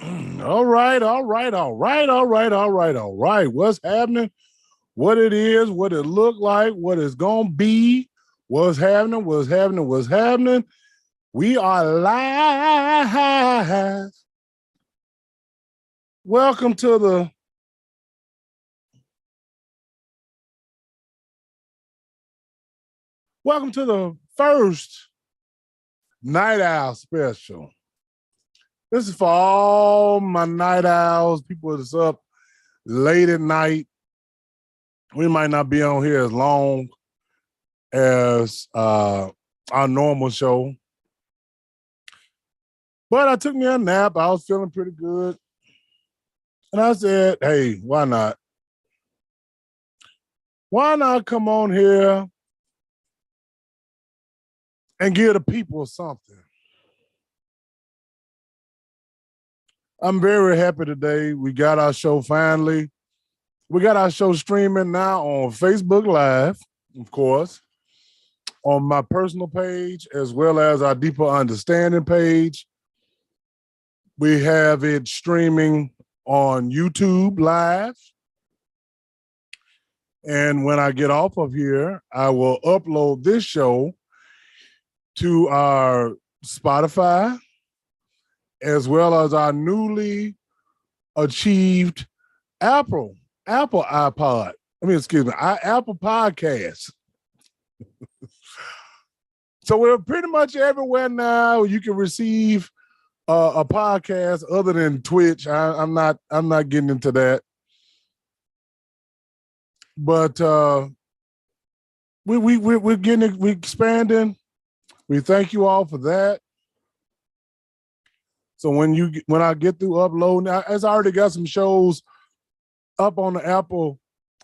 All right, all right, all right, all right, all right, all right. What's happening? What it is, what it look like, what it's gonna be, what's happening, what's happening, what's happening. We are live. Welcome to the first Night Owl special. This is for all my night owls, people that's up late at night. We might not be on here as long as our normal show. But I took me a nap. I was feeling pretty good. And I said, hey, why not? Why not come on here and give the people something? I'm very happy today. We got our show finally. We got our show streaming now on Facebook Live, of course, on my personal page, as well as our Deeper Understanding page. We have it streaming on YouTube Live. And when I get off of here, I will upload this show to our Spotify, as well as our newly achieved Apple iPod. Apple Podcasts. So we're pretty much everywhere now. You can receive a podcast other than Twitch. I'm not getting into that. But we're expanding. We thank you all for that. So when I get through uploading, I already got some shows up on the Apple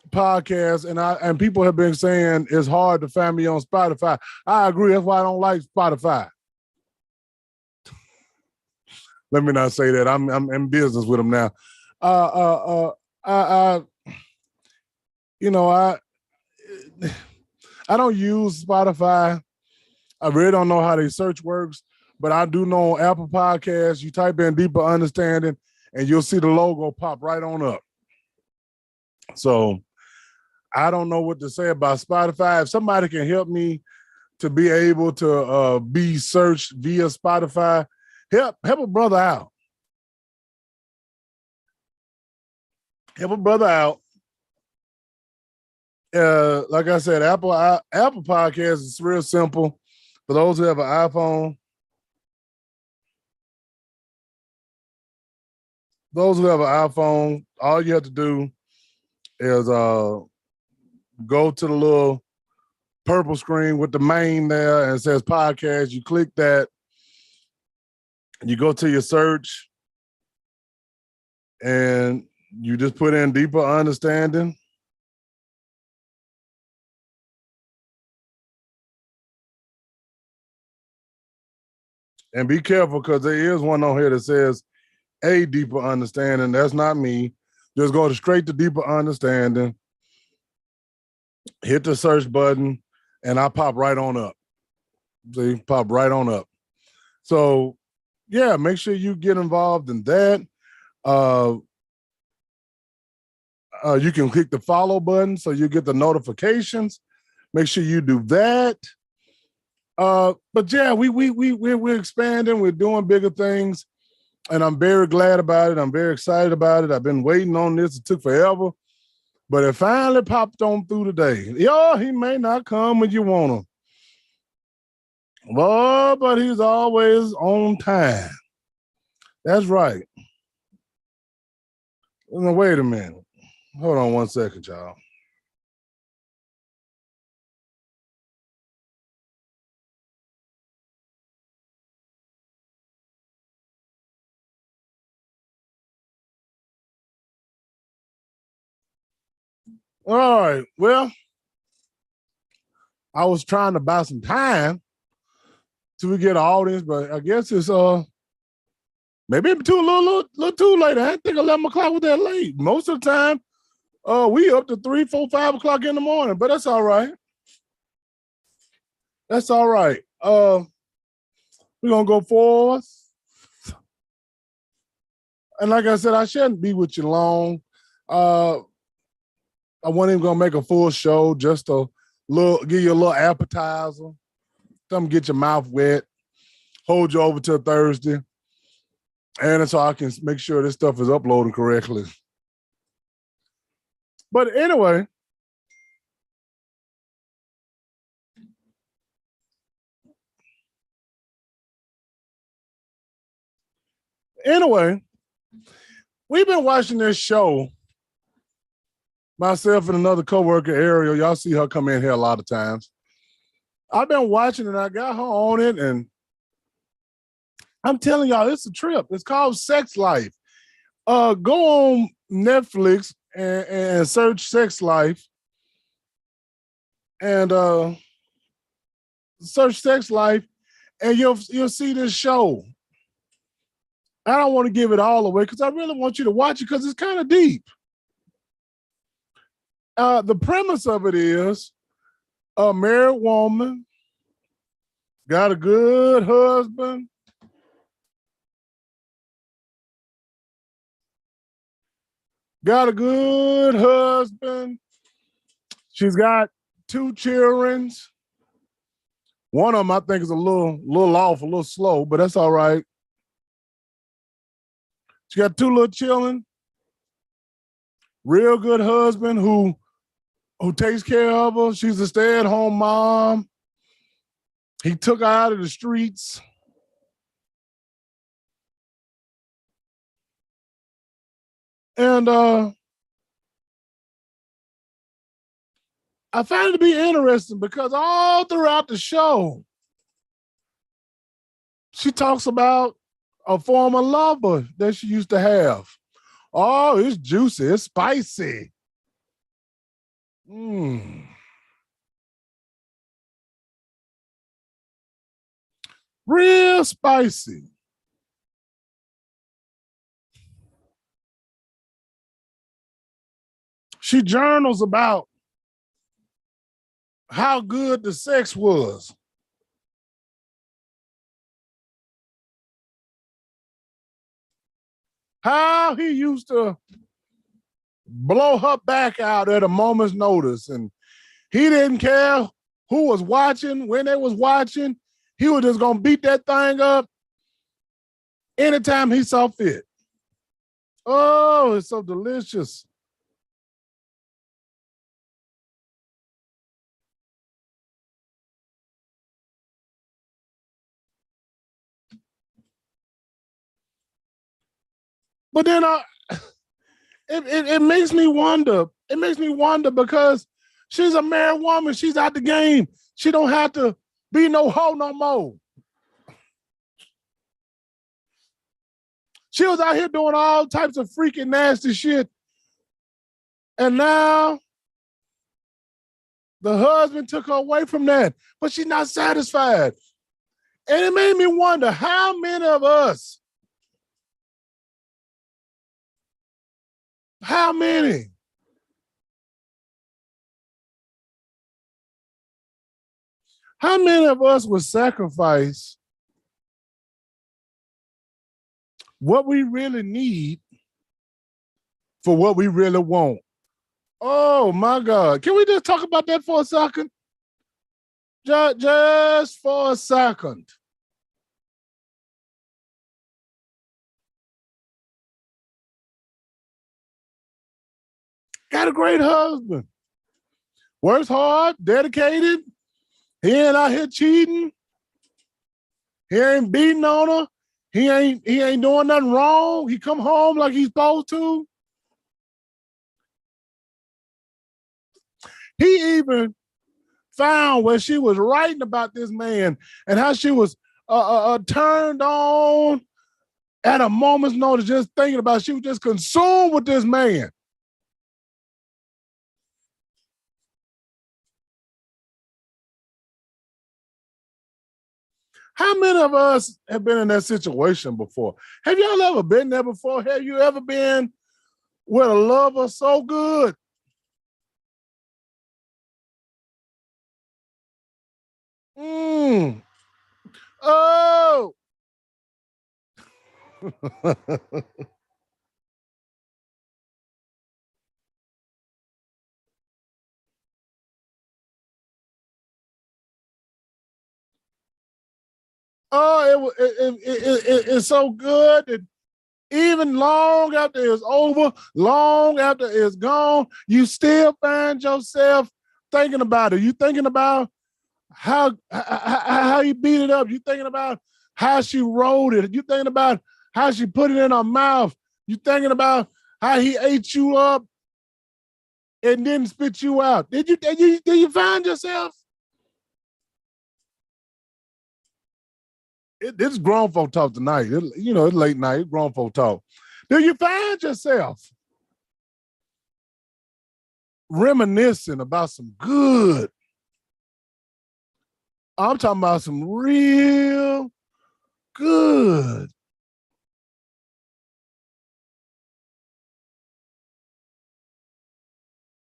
podcast, and people have been saying it's hard to find me on Spotify. I agree. That's why I don't like Spotify. Let me not say that. I'm in business with them now. I don't use Spotify. I really don't know how their search works, but I do know Apple Podcasts. You type in Deeper Understanding, and you'll see the logo pop right on up. So I don't know what to say about Spotify. If somebody can help me to be able to be searched via Spotify, help a brother out. Help a brother out. Like I said, Apple Podcasts is real simple. For those who have an iPhone, all you have to do is go to the little purple screen with the main there and it says podcast. You click that, you go to your search, and you just put in Deeper Understanding. And be careful, because there is one on here that says A Deeper Understanding. That's not me. Just go straight to Deeper Understanding, hit the search button, and I pop right on up. See, pop right on up. So, yeah, make sure you get involved in that. You can click the follow button so you get the notifications. Make sure you do that. But yeah, we're expanding. We're doing bigger things, and I'm very glad about it. I'm very excited about it. I've been waiting on this. It took forever, but it finally popped on through today. He may not come when you want him. Well, but he's always on time. That's right. Now, wait a minute. Hold on one second, y'all. All right. Well, I was trying to buy some time till we get an audience, but I guess it's maybe a little too late. I didn't think 11 o'clock was that late. Most of the time, we up to 3, 4, 5 o'clock in the morning, but that's all right. That's all right. We're gonna go forward. And like I said, I shouldn't be with you long. Uh, I wasn't even gonna make a full show, just a little, give you a little appetizer, come get your mouth wet, hold you over till Thursday, and so I can make sure this stuff is uploading correctly. But anyway, we've been watching this show. Myself and another coworker, Ariel, y'all see her come in here a lot of times. I've been watching it. I got her on it, and I'm telling y'all, it's a trip. It's called Sex Life. Go on Netflix and search Sex Life, and search Sex Life, and you'll see this show. I don't want to give it all away because I really want you to watch it because it's kind of deep. The premise of it is a married woman got a good husband, She's got 2 children. One of them I think is a little off, a little slow, but that's all right. She got 2 little children, real good husband who takes care of her. She's a stay-at-home mom. He took her out of the streets. And I found it to be interesting because all throughout the show, she talks about a former lover that she used to have. Oh, it's juicy, it's spicy. Real spicy. She journals about how good the sex was. How he used to blow her back out at a moment's notice. And he didn't care who was watching, when they was watching. He was just gonna beat that thing up anytime he saw fit. Oh, it's so delicious. But then it makes me wonder. It makes me wonder because she's a married woman. She's out the game. She don't have to be no hoe no more. She was out here doing all types of freaking nasty shit. And now the husband took her away from that, but she's not satisfied. And it made me wonder how many of us would sacrifice what we really need for what we really want? Oh my God. Can we just talk about that for a second? Just for a second. Got a great husband. Works hard, dedicated. He ain't out here cheating. He ain't beating on her. He ain't doing nothing wrong. He come home like he's supposed to. He even found where she was writing about this man and how she was turned on at a moment's notice, just thinking about it. She was just consumed with this man. How many of us have been in that situation before? Have y'all ever been there before? Have you ever been with a lover so good? Oh. Oh, it's so good that even long after it's over, long after it's gone, you still find yourself thinking about it. You thinking about how you beat it up. You thinking about how she rolled it. You thinking about how she put it in her mouth. You thinking about how he ate you up and didn't spit you out. Did you find yourself? This is grown folk talk tonight. It's late night. It's grown folk talk. Do you find yourself reminiscing about some good? I'm talking about some real good.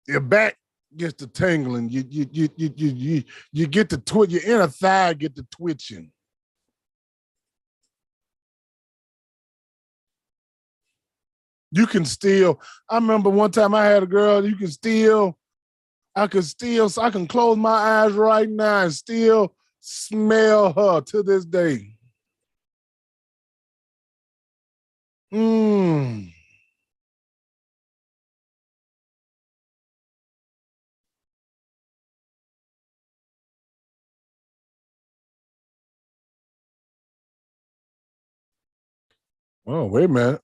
Your back gets to tingling. You get the twitch. Your inner thigh get to twitching. You can still. I remember one time I had a girl. You can still. I could still. So I can close my eyes right now and still smell her to this day. Mmm. Oh, wait a minute.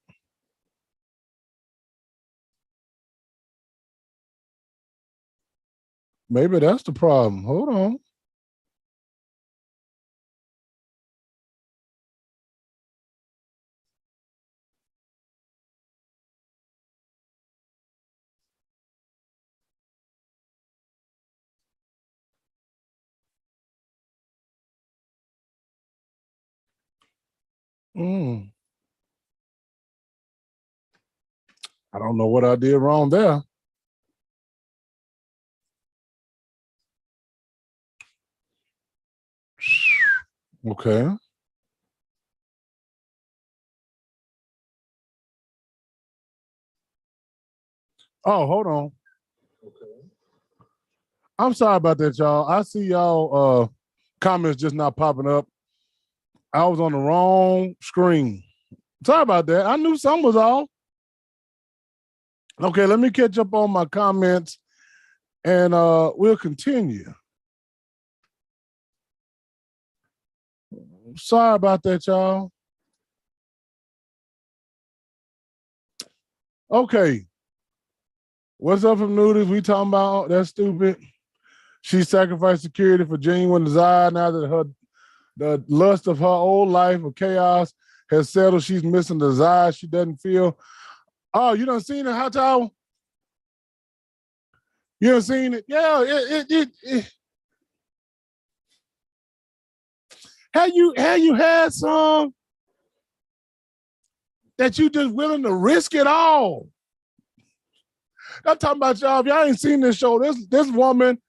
Maybe that's the problem. Hold on. Mm. I don't know what I did wrong there. Okay. Oh, hold on. I'm sorry about that, y'all. I see y'all comments just not popping up. I was on the wrong screen. Sorry about that. I knew something was off. Okay, let me catch up on my comments and we'll continue. Sorry about that, y'all. Okay. What's up from Nudies? We talking about that's stupid. She sacrificed security for genuine desire now that the lust of her old life of chaos has settled. She's missing the desire she doesn't feel. Oh, you done seen it, Hot Towel? You done seen it? Yeah, have you had some that you just willing to risk it all? I'm talking about y'all. If y'all ain't seen this show, this woman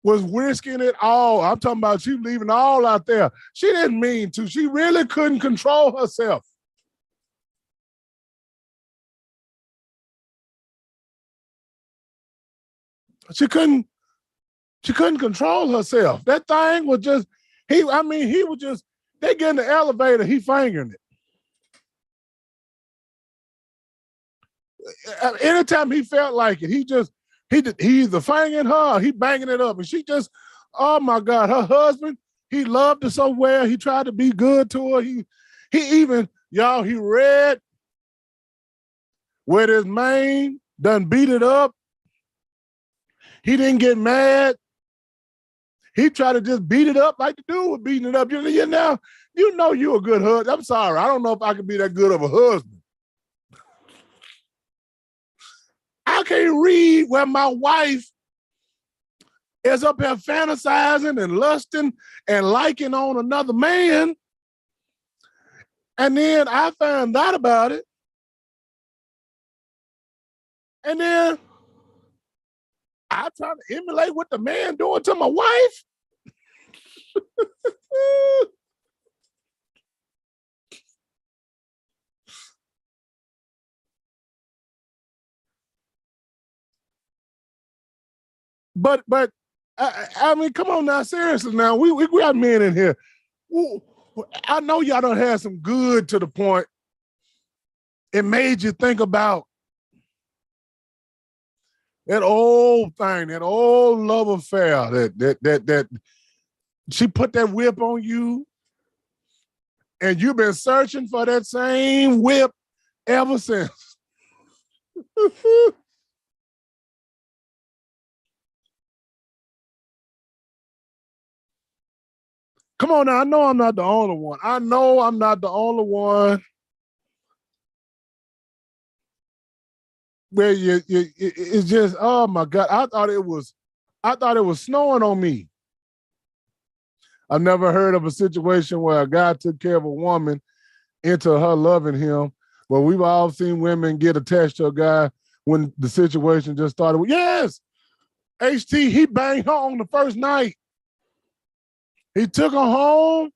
was risking it all. I'm talking about she leaving all out there. She didn't mean to. She really couldn't control herself. She couldn't. She couldn't control herself. That thing was just. He was just. They get in the elevator. He fingering it. Anytime he felt like it, he either fanging her or he banging it up, and she just, oh my God, her husband, he loved her so well. He tried to be good to her. He even y'all he read with his mane, done beat it up. He didn't get mad. He tried to just beat it up like the dude was beating it up. You know you're a good husband. I'm sorry, I don't know if I can be that good of a husband. I can't read where my wife is up here fantasizing and lusting and liking on another man. And then I found out about it. And then I try to emulate what the man doing to my wife. but I mean, come on now, seriously now. We got men in here. Ooh, I know y'all done had some good to the point it made you think about that old thing, that old love affair that she put that whip on you, and you've been searching for that same whip ever since. Come on now, I know I'm not the only one. I know I'm not the only one where it's just, oh my God, I thought it was snowing on me. I've never heard of a situation where a guy took care of a woman into her loving him. But we've all seen women get attached to a guy when the situation just started. Yes, HT, he banged her on the first night. He took her home.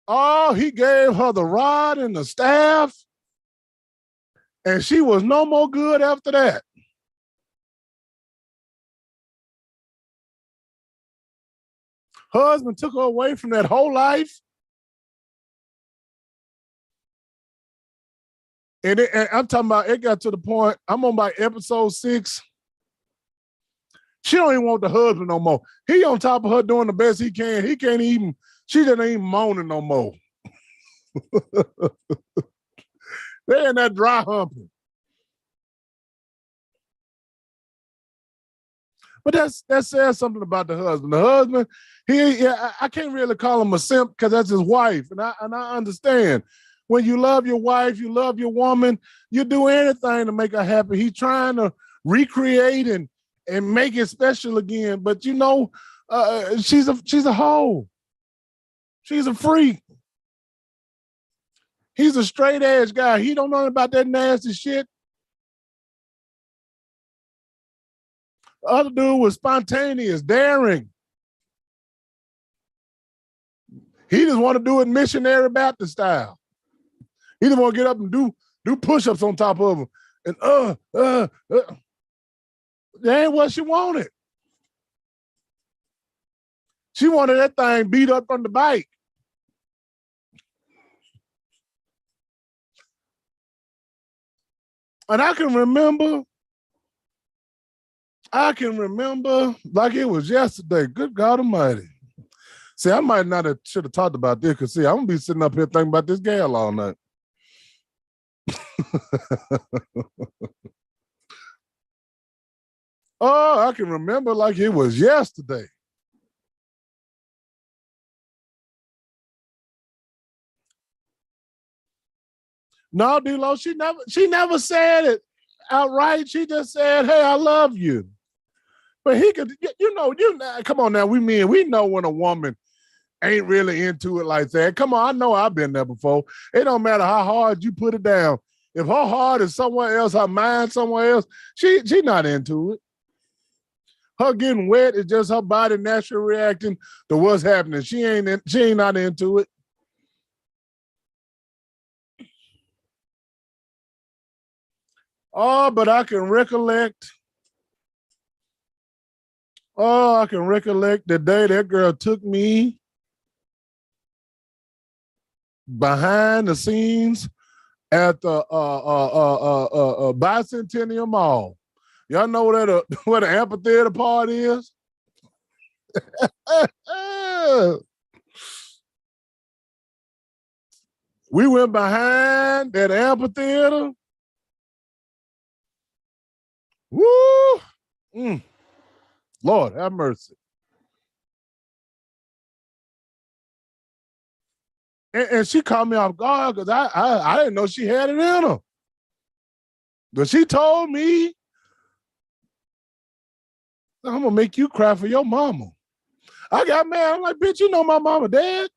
Oh, he gave her the rod and the staff. And she was no more good after that. Husband took her away from that whole life. And I'm talking about, it got to the point, I'm on by episode 6. She don't even want the husband no more. He on top of her doing the best he can. He can't even, she just ain't moaning no more. They in that dry humping. But that says something about the husband. The husband, I can't really call him a simp because that's his wife. And I understand. When you love your wife, you love your woman, you do anything to make her happy. He's trying to recreate and make it special again. But you know, she's a hoe. She's a freak. He's a straight edge guy. He don't know about that nasty shit. The other dude was spontaneous, daring. He just want to do it missionary Baptist style. He just want to get up and do push-ups on top of him. And that ain't what she wanted. She wanted that thing beat up on the bike. And I can remember like it was yesterday. Good God Almighty. See, I might not have should have talked about this because see, I'm gonna be sitting up here thinking about this gal all night. Oh, I can remember like it was yesterday. No, D-Lo, she never said it outright. She just said, "Hey, I love you." But he could, come on now, we know when a woman ain't really into it like that. Come on, I know I've been there before. It don't matter how hard you put it down. If her heart is somewhere else, her mind somewhere else, she not into it. Her getting wet is just her body naturally reacting to what's happening. She ain't not into it. Oh, but I can recollect. Oh, I can recollect the day that girl took me behind the scenes at the Bicentennial Mall. Y'all know where the amphitheater part is? We went behind that amphitheater. Woo! Lord have mercy. And she caught me off guard because I didn't know she had it in her. But she told me, I'm gonna make you cry for your mama. I got mad. I'm like, bitch, you know my mama dead.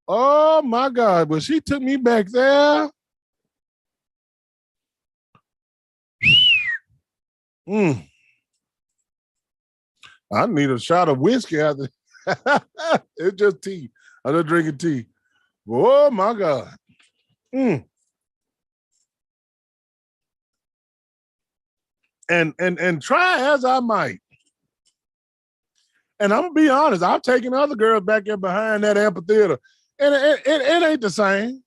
Oh my God. But she took me back there. I need a shot of whiskey after. It's just tea. I'm just drinking tea. Oh my God. And try as I might. And I'm gonna be honest, I've taken other girls back there behind that amphitheater, and it ain't the same.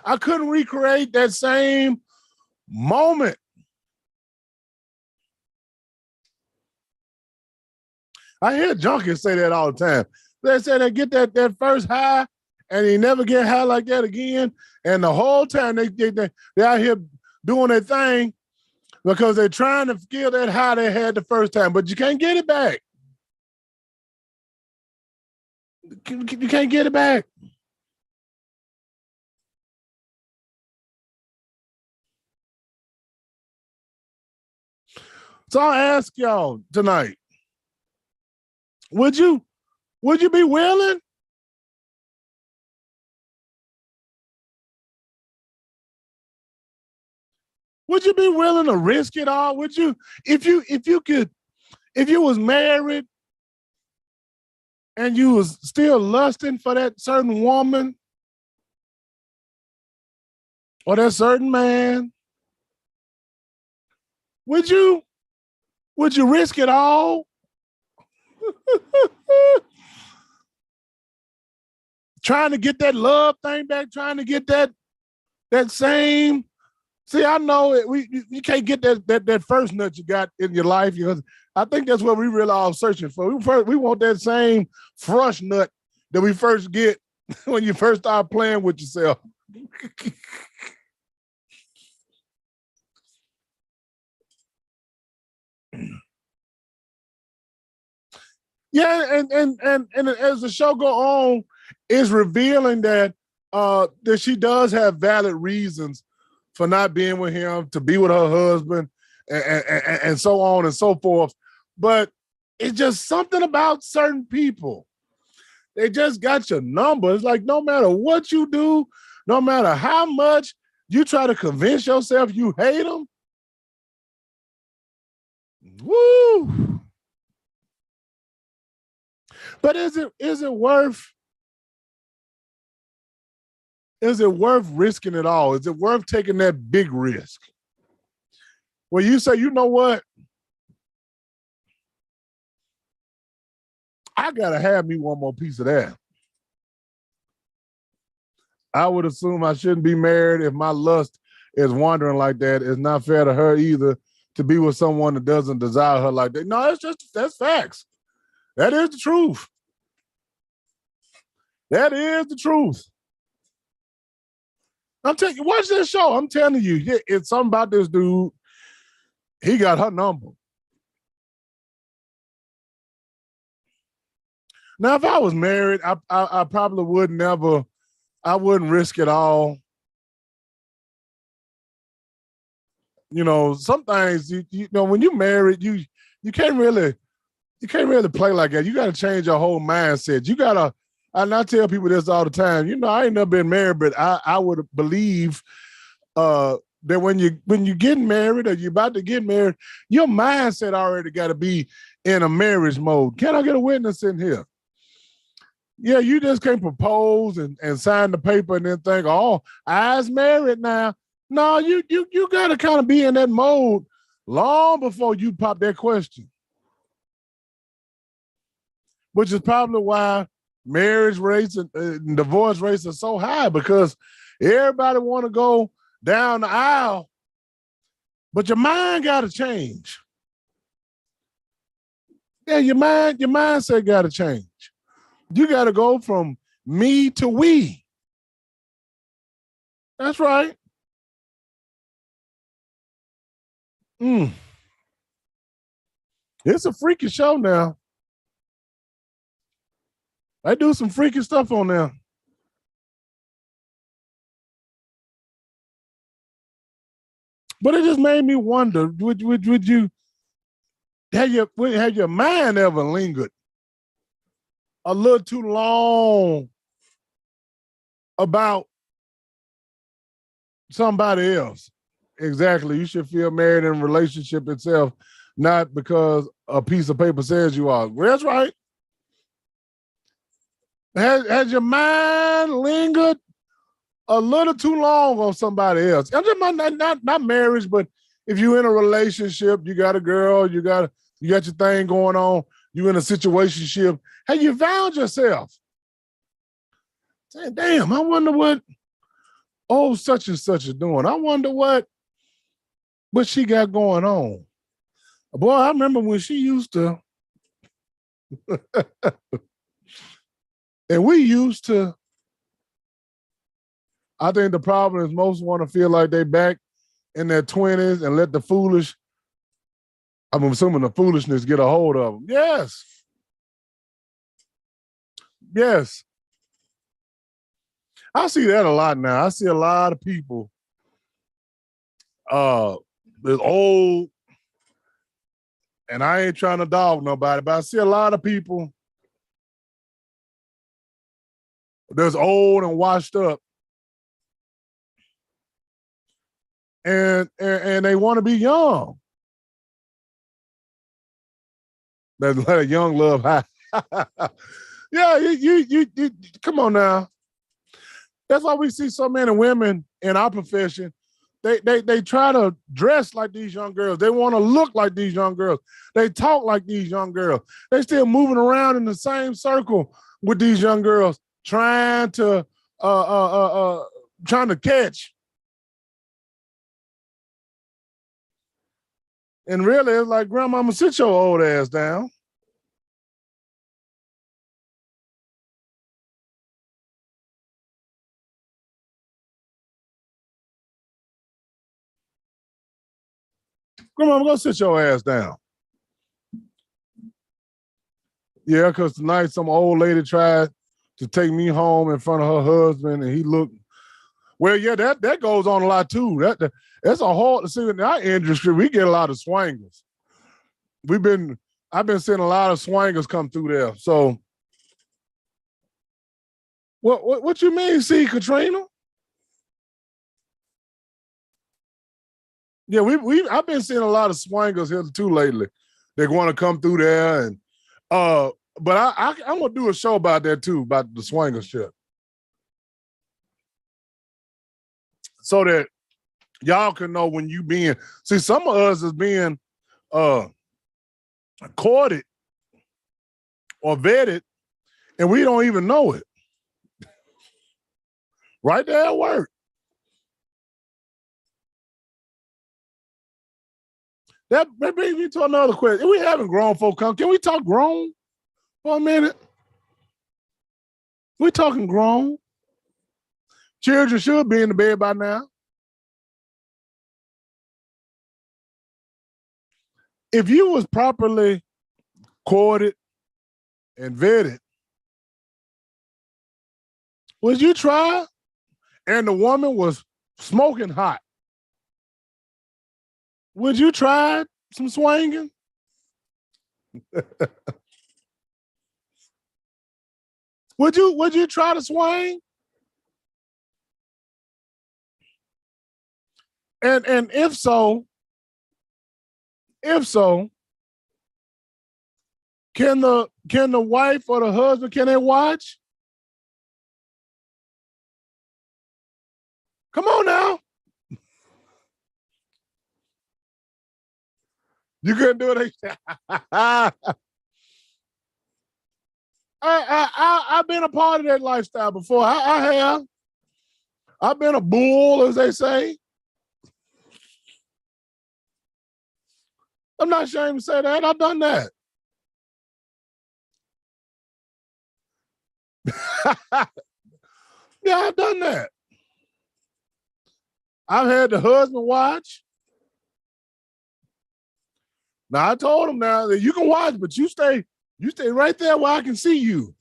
I couldn't recreate that same moment. I hear junkies say that all the time. They say they get that first high, and they never get high like that again. And the whole time they out here doing their thing because they're trying to feel that high they had the first time, but you can't get it back. You can't get it back. So I'll ask y'all tonight, would you be willing? Would you be willing to risk it all? Would you, if you was married and you was still lusting for that certain woman or that certain man, would you risk it all? Trying to get that love thing back, trying to get that same. See, I know you can't get that first nut you got in your life. Because I think that's what we really are searching for. We want that same fresh nut that we first get when you first start playing with yourself. Yeah, and as the show go on, it's revealing that she does have valid reasons for not being with him, to be with her husband, and so on and so forth. But it's just something about certain people. They just got your number. It's like no matter what you do, no matter how much you try to convince yourself you hate them, woo. But is it worth risking it all? Is it worth taking that big risk? Well, you say, you know what? I gotta have me one more piece of that. I would assume I shouldn't be married if my lust is wandering like that. It's not fair to her either to be with someone that doesn't desire her like that. No, that's facts. That is the truth. That is the truth. I'm telling you, watch this show. I'm telling you, it's something about this dude. He got her number. Now, if I was married, I probably would never. I wouldn't risk it all. You know, some things you know when you're married, you can't really play like that. You got to change your whole mindset. You gotta. And I tell people this all the time. You know, I ain't never been married, but I would believe that when you get married or you're about to get married, your mindset already got to be in a marriage mode. Can I get a witness in here? Yeah, you just can't propose and sign the paper and then think, oh, I's married now. No, you got to kind of be in that mode long before you pop that question. Which is probably why marriage rates and divorce rates are so high, because everybody want to go down the aisle, but your mind got to change. Yeah, your mindset got to change. You got to go from me to we. That's right. It's a freaky show now. I do some freaky stuff on there. But it just made me wonder, would you have your mind ever lingered a little too long about somebody else? Exactly. You should feel married in a relationship itself, not because a piece of paper says you are. Well, that's right. Has your mind lingered a little too long on somebody else? I'm just not marriage, but if you're in a relationship, you got a girl, you got your thing going on, you in a situationship, have you found yourself saying, damn, I wonder what old such and such is doing. I wonder what she got going on. Boy, I remember when she used to, and we used to, I think the problem is most want to feel like they back in their 20s and let the foolish, I'm assuming the foolishness get a hold of them. Yes. Yes. I see that a lot now. I see a lot of people that's old, and I ain't trying to dog nobody, but I see a lot of people that's old and washed up, and they want to be young. Let a young love high. Yeah, you come on now. That's why we see so many women in our profession. They try to dress like these young girls. They want to look like these young girls. They talk like these young girls. They still moving around in the same circle with these young girls, trying to catch. And really, it's like, grandmama, sit your old ass down. Grandmama, go sit your ass down. Yeah, because tonight some old lady tried to take me home in front of her husband, and he looked. Well, yeah, that goes on a lot too. That's a hard. See, in our industry, we get a lot of swangers. I've been seeing a lot of swangers come through there. So, what you mean, see, Katrina? Yeah, I've been seeing a lot of swangers here too lately. They want to come through there, and but I'm gonna do a show about that too, about the swanger shit, so that y'all can know when you being. See, some of us is being courted or vetted, and we don't even know it. Right there at work. That brings me to another question. We having grown folk come. Can we talk grown for a minute? We talking grown. Children should be in the bed by now. If you was properly courted and vetted, would you try? And the woman was smoking hot. Would you try some swinging? Would you try to swing? And if so, can the wife or the husband, can they watch? Come on now. You couldn't do it. I've been a part of that lifestyle before. I have. I've been a bull, as they say. I'm not ashamed to say that. I've done that. Yeah, I've done that. I've had the husband watch. Now I told him now that you can watch, but you stay right there where I can see you.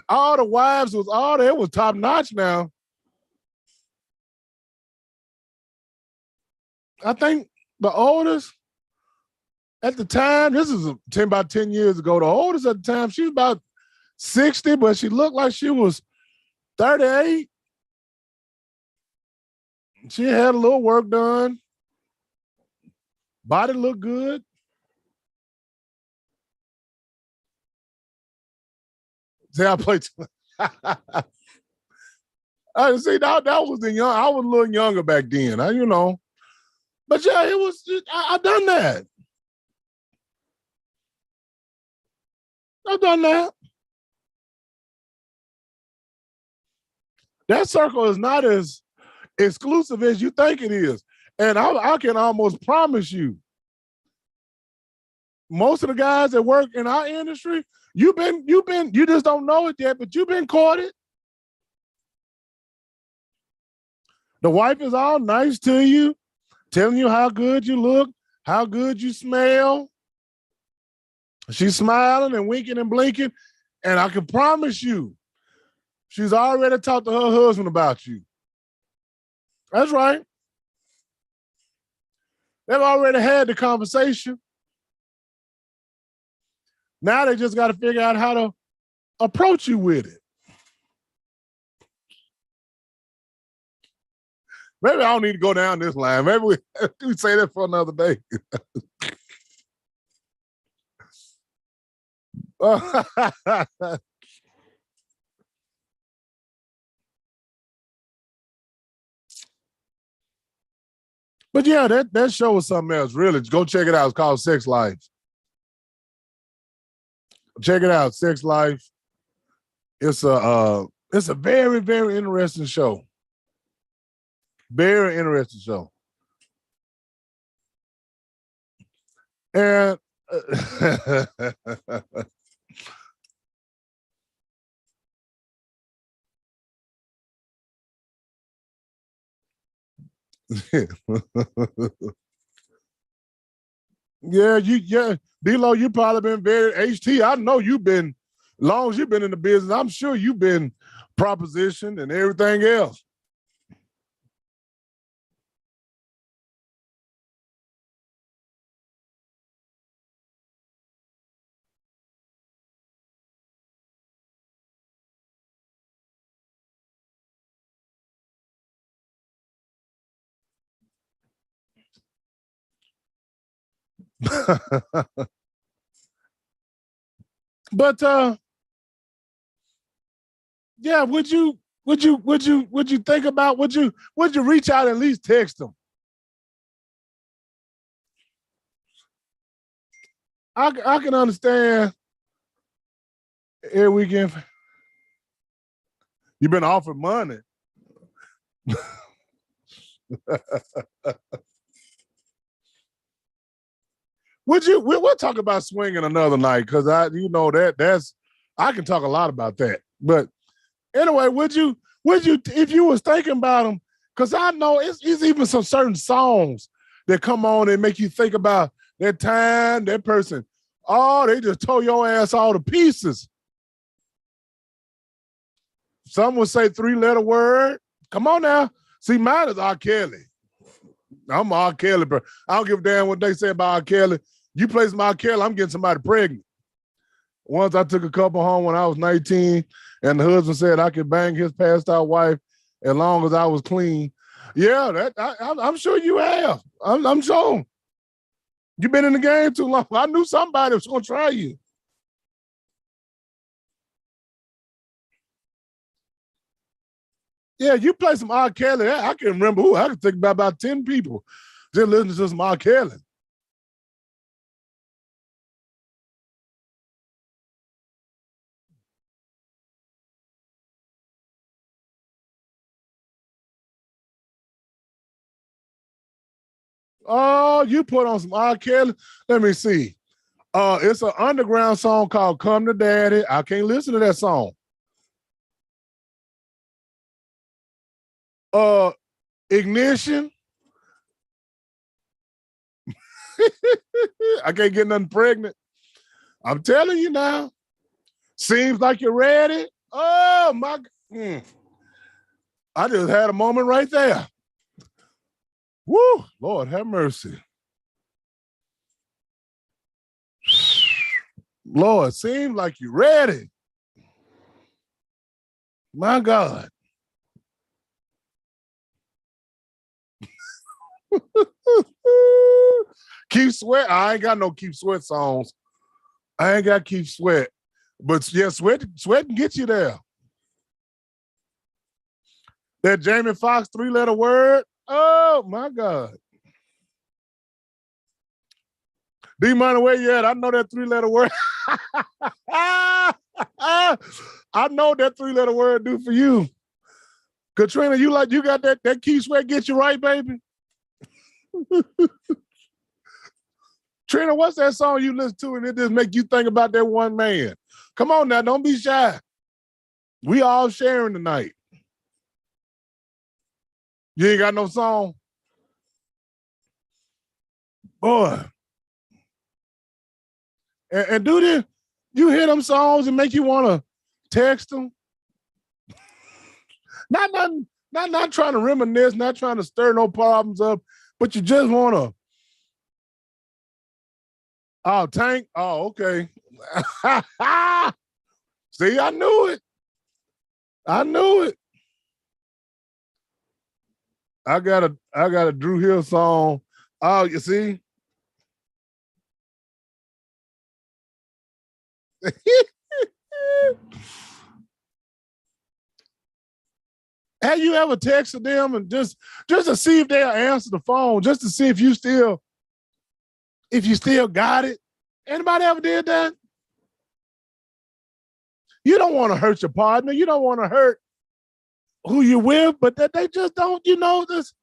All the wives was it was top notch now. I think the oldest at the time, this is about 10 years ago, the oldest at the time, she was about 60, but she looked like she was 38. She had a little work done. Body looked good. See, I played. I see that was the young. I was a little younger back then. You know, but yeah, it was. I done that. I've done that. That circle is not as exclusive as you think it is, and I can almost promise you, most of the guys that work in our industry, you just don't know it yet, but you've been courted. The wife is all nice to you, telling you how good you look, how good you smell. She's smiling and winking and blinking. And I can promise you, she's already talked to her husband about you. That's right. They've already had the conversation. Now they just got to figure out how to approach you with it. Maybe I don't need to go down this line. Maybe we say that for another day. But yeah, that show was something else. Really, go check it out. It's called Sex Life. Check it out, Sex Life. It's a very, very interesting show. Very interesting show. And D-Lo, you probably been very HT. I know you've been, as long as you've been in the business, I'm sure you've been propositioned and everything else. But yeah, would you think about, would you reach out and at least text them? I can understand every weekend. You've been offered money. We'll talk about swinging another night, because I can talk a lot about that. But anyway, would you if you was thinking about them, because I know it's even some certain songs that come on and make you think about that time, that person. Oh, they just tore your ass all to pieces. Some would say 3-letter word. Come on now. See, mine is R. Kelly. I'm R. Kelly, bro. I don't give a damn what they say about R. Kelly. You play some R. Kelly, I'm getting somebody pregnant. Once I took a couple home when I was 19, and the husband said I could bang his passed out wife as long as I was clean. Yeah, I'm sure you have. I'm sure. You've been in the game too long. I knew somebody was going to try you. Yeah, you play some R. Kelly. I can remember who. I can think about 10 people just listening to some R. Kelly. Oh, you put on some R. Kelly. Let me see. It's an underground song called "Come to Daddy." I can't listen to that song. Ignition. I can't get nothing pregnant. I'm telling you now. Seems like you're ready. Oh my! I just had a moment right there. Woo! Lord have mercy. Lord, seems like you're ready. My God. Keith Sweat. I ain't got no Keith Sweat songs. I ain't got Keith Sweat. But yeah, Sweat can get you there. That Jamie Foxx 3-letter word. Oh my God. D Money, where you at? I know that 3-letter word. I know that 3-letter word do for you. Katrina, you got that Keith Sweat get you right, baby? Trina, what's that song you listen to and it just make you think about that one man? Come on now, don't be shy. We all sharing tonight. You ain't got no song? Boy. And do this, you hear them songs and make you want to text them? Not trying to reminisce, not trying to stir no problems up, but you just want to. Oh, Tank? Oh, okay. See, I knew it. I knew it. I got a Dru Hill song. Oh, you see? Have you ever texted them and just to see if they'll answer the phone, just to see if you still got it? Anybody ever did that? You don't want to hurt your partner. You don't want to hurt who you with, but that they just don't, this.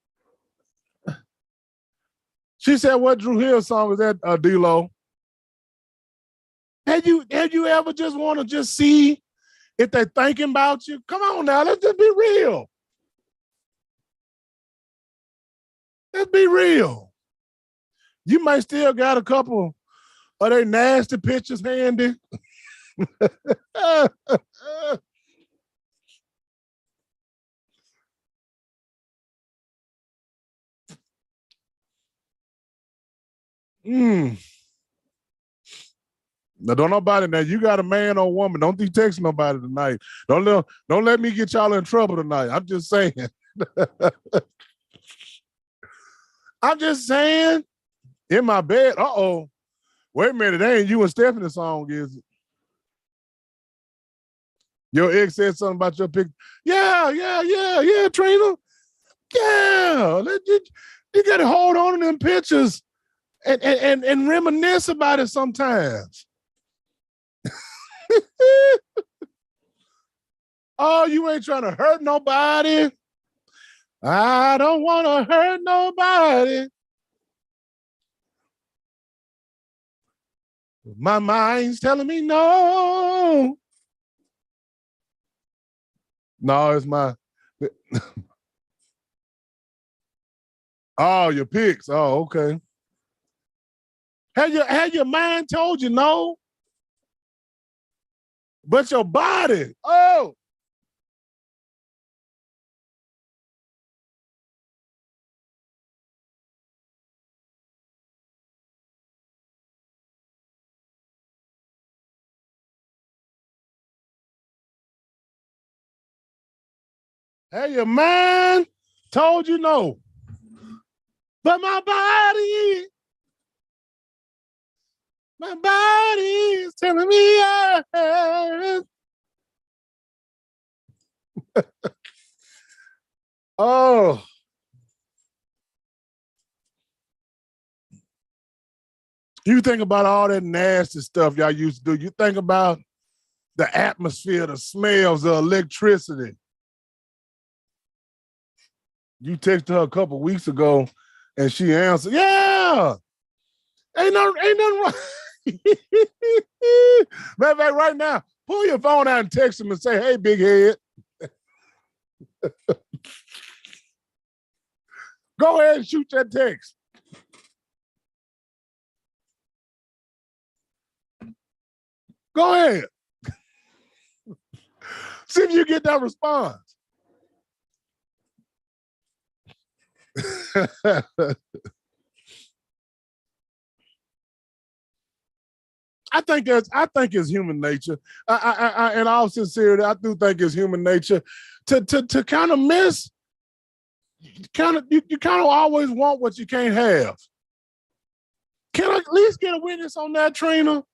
She said, what Dru Hill song is that, D-Lo? Have you ever just want to just see if they're thinking about you? Come on now, let's just be real. Let's be real. You might still got a couple of their nasty pictures handy. Now, don't nobody. Now, you got a man or woman. Don't be texting nobody tonight. Don't let me get y'all in trouble tonight. I'm just saying. I'm just saying. In my bed. Uh-oh. Wait a minute. That ain't you and Stephanie's song, is it? Your ex said something about your picture. Yeah, Trina. Yeah. You got to hold on to them pictures and reminisce about it sometimes. Oh, you ain't trying to hurt nobody. I don't want to hurt nobody. My mind's telling me no. No, it's my. Oh, your pics. Oh, okay. Had your mind told you no? But your body, oh. Had your mind told you no. But my body is telling me yes. Oh. You think about all that nasty stuff y'all used to do. You think about the atmosphere, the smells, the electricity. You texted her a couple weeks ago and she answered, yeah. Ain't nothing wrong. Matter of fact, right now, pull your phone out and text him and say, hey, big head. Go ahead and shoot that text. Go ahead. See if you get that response. I think it's human nature. In all sincerity, I do think it's human nature to kind of miss. You kind of always want what you can't have. Can I at least get a witness on that, Trina?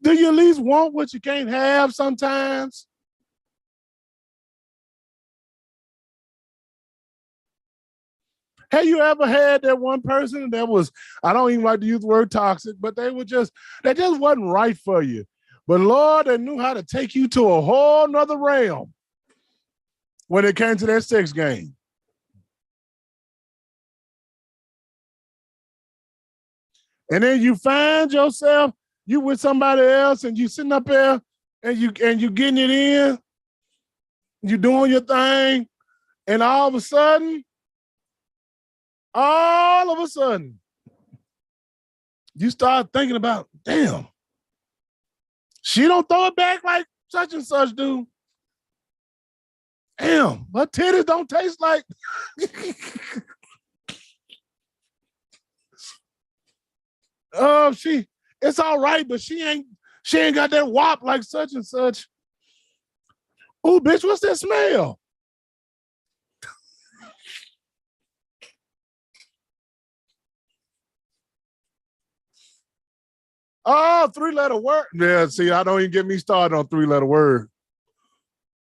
Do you at least want what you can't have sometimes? Have you ever had that one person that was, I don't even like to use the word toxic, but they just wasn't right for you. But Lord, they knew how to take you to a whole nother realm when it came to that sex game. And then you find yourself, you with somebody else and you sitting up there and you getting it in, you doing your thing, and all of a sudden, you start thinking about, damn, she don't throw it back like such and such do. Damn, her titties don't taste like. It's all right, but she ain't got that wop like such and such. Oh, bitch, what's that smell? Oh, 3-letter word. Yeah, see, I don't even get me started on 3-letter word.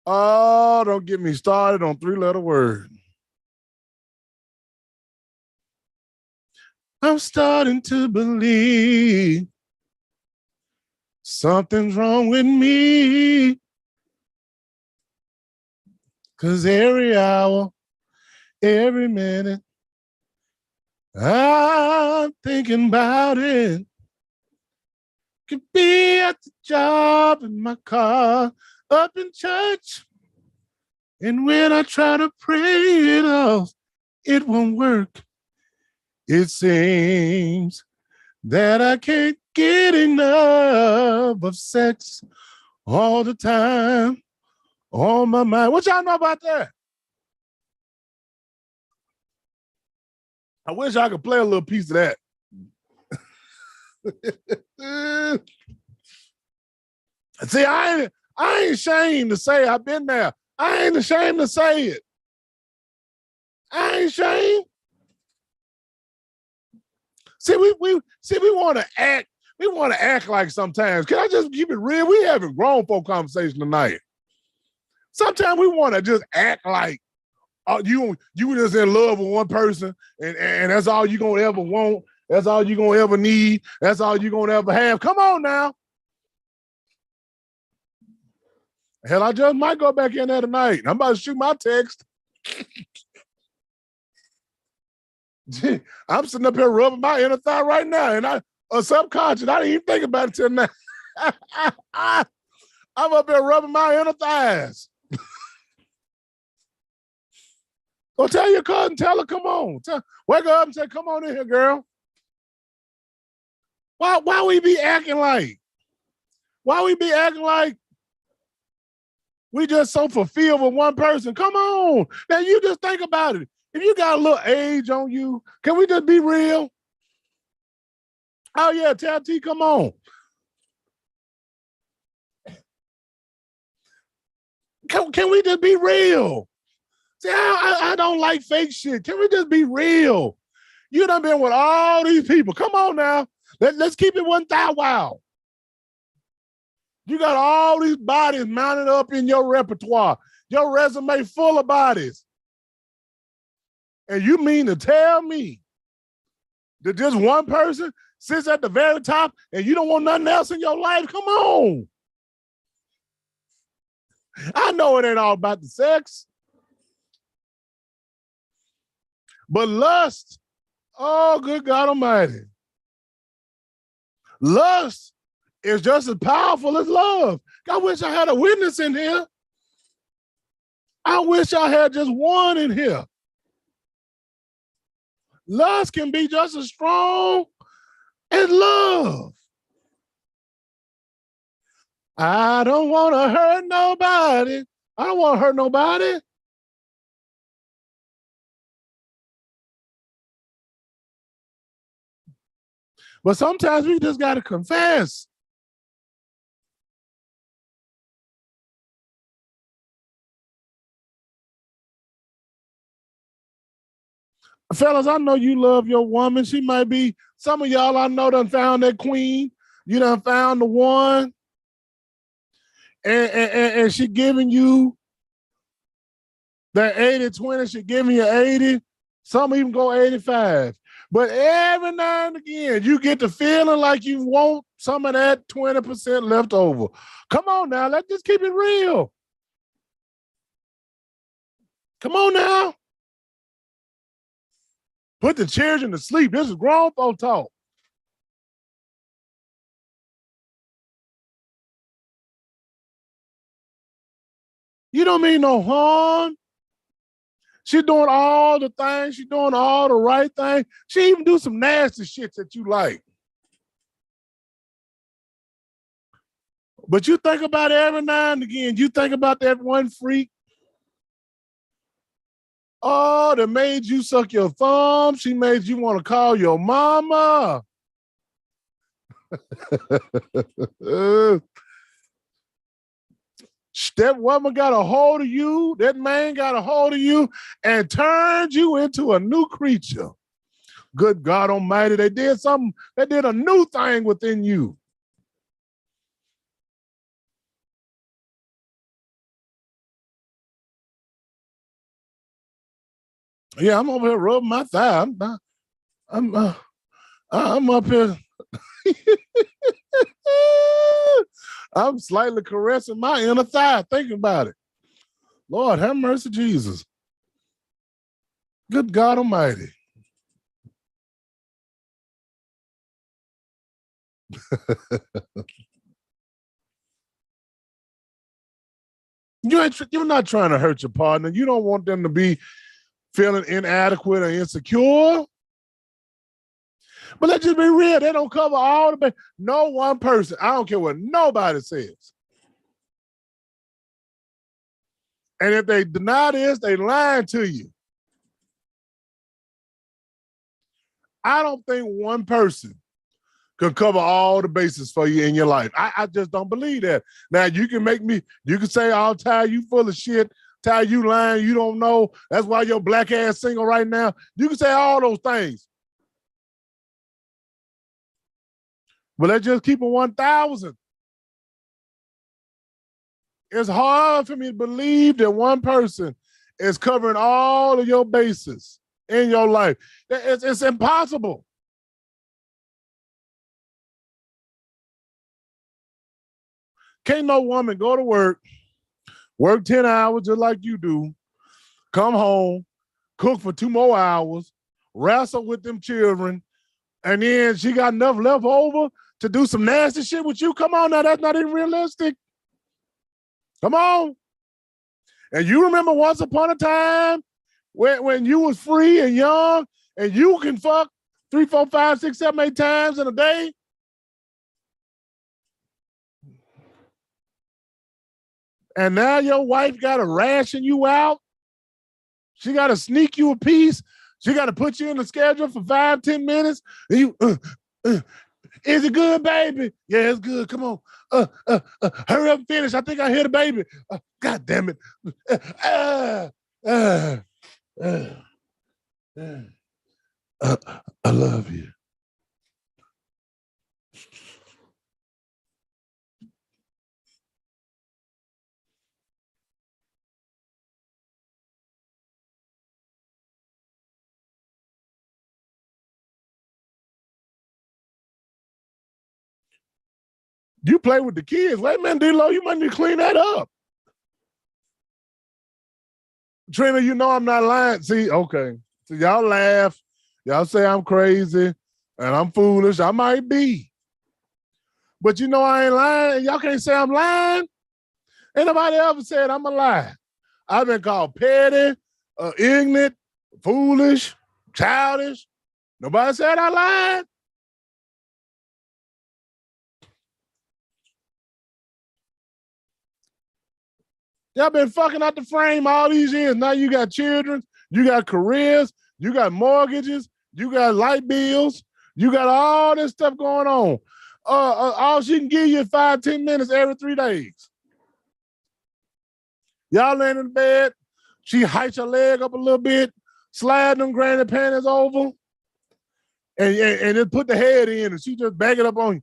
Oh, don't get me started on 3-letter word. I'm starting to believe something's wrong with me. 'Cause every hour, every minute, I'm thinking about it. Could be at the job, in my car, up in church. And when I try to pray it off, it won't work. It seems that I can't get enough of sex all the time on my mind. What y'all know about that? I wish I could play a little piece of that. See, I ain't ashamed to say I've been there. I ain't ashamed to say it. I ain't ashamed. See, we want to act. We want to act like sometimes. Can I just keep it real? We having grown folk conversation tonight. Sometimes we want to just act like you just in love with one person, and that's all you gonna ever want. That's all you gonna ever need. That's all you gonna ever have. Come on now. Hell, I just might go back in there tonight. I'm about to shoot my text. I'm sitting up here rubbing my inner thigh right now, and I subconscious. I didn't even think about it till now. I'm up here rubbing my inner thighs. Go tell your cousin, tell her, come on. Wake her up and say, come on in here, girl. Why we be acting like? Why we be acting like we just so fulfilled with one person? Come on. Now you just think about it. If you got a little age on you, can we just be real? Oh yeah, Tell T, come on. Can we just be real? See, I don't like fake shit. Can we just be real? You done been with all these people. Come on now. Let's keep it 1,000 wow. You got all these bodies mounted up in your repertoire. Your resume full of bodies. And you mean to tell me that just one person sits at the very top and you don't want nothing else in your life? Come on. I know it ain't all about the sex. But lust, oh, good God Almighty. Lust is just as powerful as love. I wish I had a witness in here. I wish I had just one in here. Lust can be just as strong as love. I don't want to hurt nobody. I don't want to hurt nobody. But sometimes we just got to confess. Fellas, I know you love your woman. She might be, some of y'all I know done found that queen. You done found the one. And she giving you that 80-20, she giving you 80, Some even go 85. But every now and again, you get the feeling like you want some of that 20% left over. Come on now, let's just keep it real. Come on now. Put the children to sleep. This is grown folk talk. You don't mean no harm. She's doing all the things. She's doing all the right things. She even do some nasty shit that you like. But you think about it every now and again. You think about that one freak. Oh, that made you suck your thumb. She made you want to call your mama. That woman got a hold of you, that man got a hold of you and turned you into a new creature. Good God Almighty, they did something, they did a new thing within you. Yeah, I'm over here rubbing my thigh. I'm up here. I'm slightly caressing my inner thigh, thinking about it. Lord, have mercy, Jesus. Good God Almighty. You're not trying to hurt your partner. You don't want them to be feeling inadequate or insecure. But let's just be real. They don't cover all the. No one person. I don't care what nobody says. And if they deny this, they lying to you. I don't think one person could cover all the bases for you in your life. I just don't believe that. Now, you can say, I'll tell you full of shit, tell you lying, you don't know. That's why your black ass single right now. You can say all those things. But let's just keep it 1,000. It's hard for me to believe that one person is covering all of your bases in your life. It's impossible. Can't no woman go to work 10 hours just like you do, come home, cook for 2 more hours, wrestle with them children, and then she got enough left over to do some nasty shit with you. Come on now, that's not even realistic. Come on. And you remember once upon a time when you was free and young and you can fuck 3, 4, 5, 6, 7, 8 times in a day? And now your wife got to ration you out. She got to sneak you a piece. She got to put you in the schedule for 5, 10 minutes. And you, is it good, baby? Yeah, it's good. Come on. Hurry up and finish. I think I hear the baby. God damn it. I love you. You play with the kids. Wait a minute, D-Lo, you might need to clean that up. Trina, you know I'm not lying. See, okay. So y'all laugh. Y'all say I'm crazy and I'm foolish. I might be. But you know I ain't lying. Y'all can't say I'm lying. Ain't nobody ever said I'm a lie. I've been called petty, ignorant, foolish, childish. Nobody said I lied. Y'all been fucking out the frame all these years. Now you got children, you got careers, you got mortgages, you got light bills, you got all this stuff going on. All she can give you is 5, 10 minutes every 3 days. Y'all laying in bed, she hikes her leg up a little bit, slide them granny panties over, and then put the head in, and she just back it up on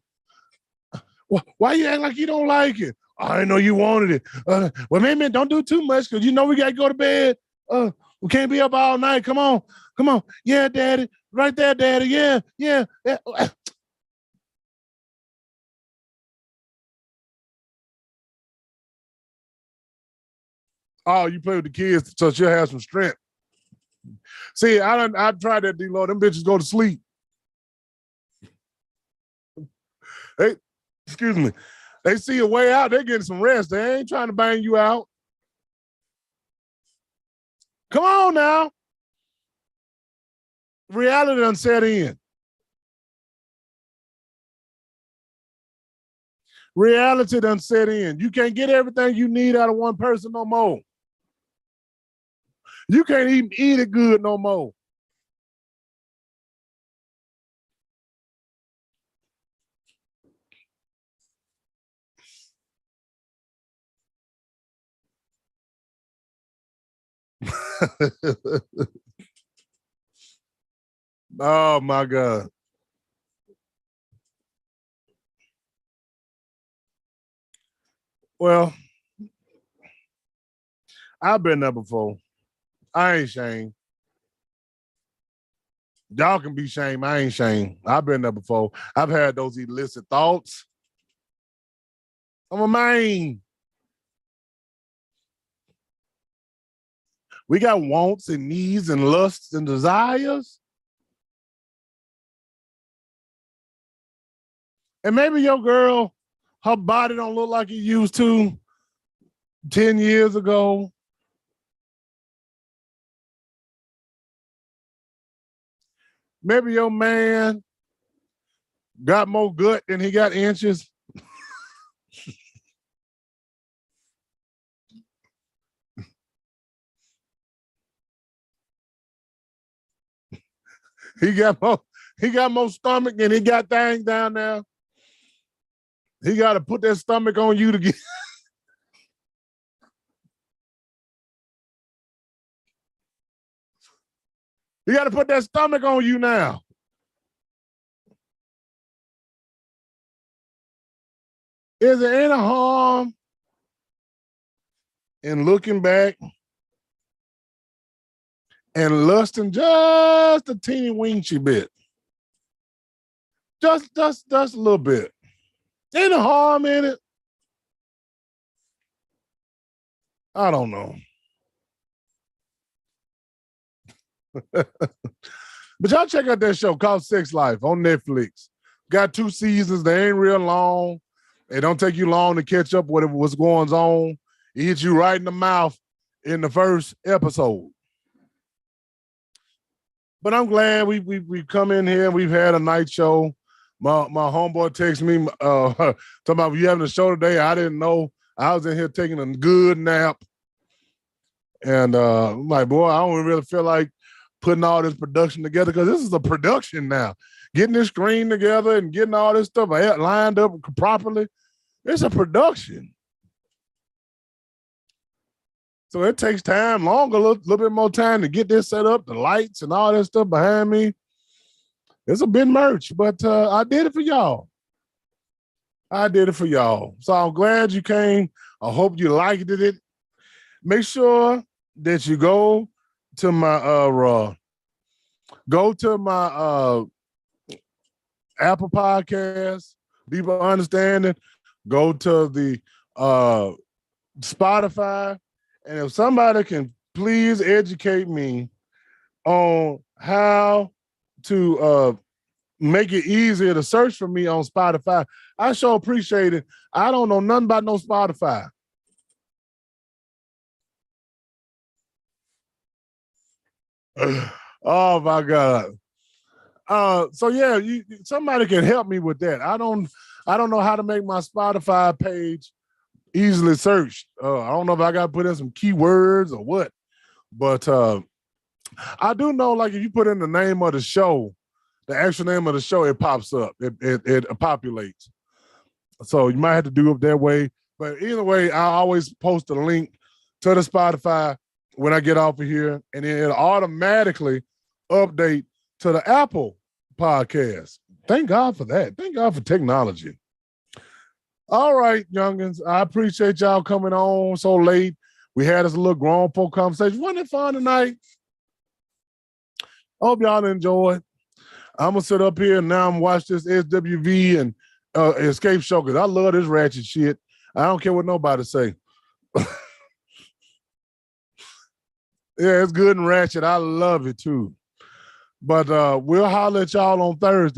you. Why you act like you don't like it? I didn't know you wanted it. Well, man, don't do too much because you know we got to go to bed. We can't be up all night. Come on. Come on. Yeah, daddy. Right there, daddy. Yeah, yeah, yeah. Oh, you play with the kids so she'll have some strength. See, I tried that D-Lo. Them bitches go to sleep. Hey, excuse me. They see a way out, they're getting some rest. They ain't trying to bang you out. Come on now. Reality done set in. Reality done set in. You can't get everything you need out of one person no more. You can't even eat it good no more. Oh my God. Well, I've been there before. I ain't shame. Y'all can be shame. I ain't shame. I've been there before. I've had those illicit thoughts. I'm a man. We got wants and needs and lusts and desires. And maybe your girl, her body don't look like it used to 10 years ago. Maybe your man got more gut than he got inches. He got more stomach than he got things down there. He got to put that stomach on you to get. He got to put that stomach on you now. Is there any harm in looking back and lusting just a teeny weeny bit? Just a little bit. Ain't no harm in it. I don't know. But y'all check out that show called Sex Life on Netflix. Got 2 seasons. They ain't real long. It don't take you long to catch up with what's going on. It hits you right in the mouth in the first episode. But I'm glad we come in here. We've had a night show. My homeboy texted me talking about you having a show today. I didn't know. I was in here taking a good nap. And I'm like, boy, I don't really feel like putting all this production together because this is a production now. Getting this screen together and getting all this stuff lined up properly. It's a production. So it takes time, longer, a little bit more time to get this set up, the lights and all that stuff behind me. It's a bit merch, but I did it for y'all. I did it for y'all. So I'm glad you came. I hope you liked it. Make sure that you go to my Apple Podcast, Deeper Understanding. Go to the Spotify. And if somebody can please educate me on how to make it easier to search for me on Spotify, I sure appreciate it. I don't know nothing about no Spotify. Oh my God. So yeah, somebody can help me with that. I don't know how to make my Spotify page easily searched. I don't know if I got to put in some keywords or what, but I do know, like, if you put in the name of the show, the actual name of the show, it pops up. It populates. So you might have to do it that way. But either way, I always post a link to the Spotify when I get off of here, and then it'll automatically update to the Apple Podcast. Thank God for that. Thank God for technology. All right, youngins. I appreciate y'all coming on so late. We had this little grown folk conversation. Wasn't it fun tonight? I hope y'all enjoyed. I'm gonna sit up here and now I'm watch this SWV and Escape show because I love this ratchet shit. I don't care what nobody say. Yeah, it's good and ratchet. I love it too. But we'll holler at y'all on Thursday.